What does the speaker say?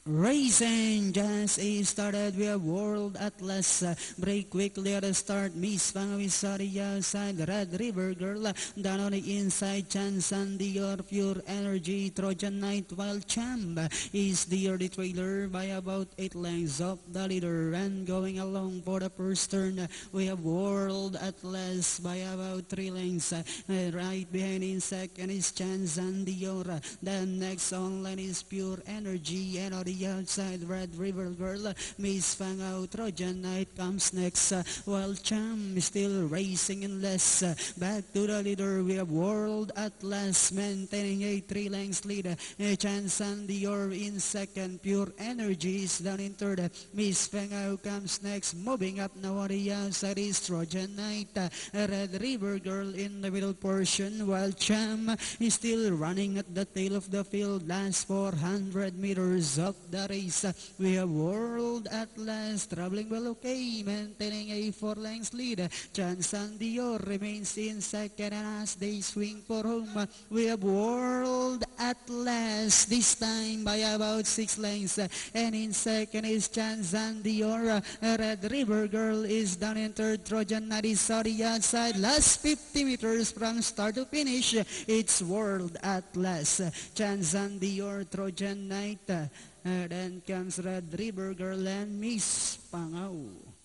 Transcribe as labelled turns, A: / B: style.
A: Racing just started. We have World Atlas. Break quickly at the start. Miss Pangawisari outside. Red River Girl. Down on the inside. Chance and Dior. Pure Energy. Trojan Knight. Wild Champ is the early trailer by about 8 lengths of the leader. And going along for the first turn, we have World Atlas by about 3 lengths. Right behind in second is Chance and Dior. Then next on line is Pure Energy. And on the outside, Red River Girl, Miss Fangao, Trojan Knight comes next. Wild Champ still racing in less. Back to the leader, we have World Atlas maintaining a 3 lengths lead. Chance and Dior in second. Pure Energy is down in third. Miss Fangao comes next. Moving up now on the outside is Trojan Knight. Red River Girl in the middle portion. Wild Champ is still running at the tail of the field. Last 400 meters of the race. We have World Atlas traveling well okay, maintaining a 4 lengths lead. Chance and Dior remains in second, and as they swing for home, we have World Atlas this time by about 6 lengths, and in second is Chance and Dior. Red River Girl is down in third. Trojan Knight is on the outside. Last 50 meters from start to finish, it's World Atlas. Chance and Dior, Trojan Knight. Then comes Red River Girl and Miss Pangao.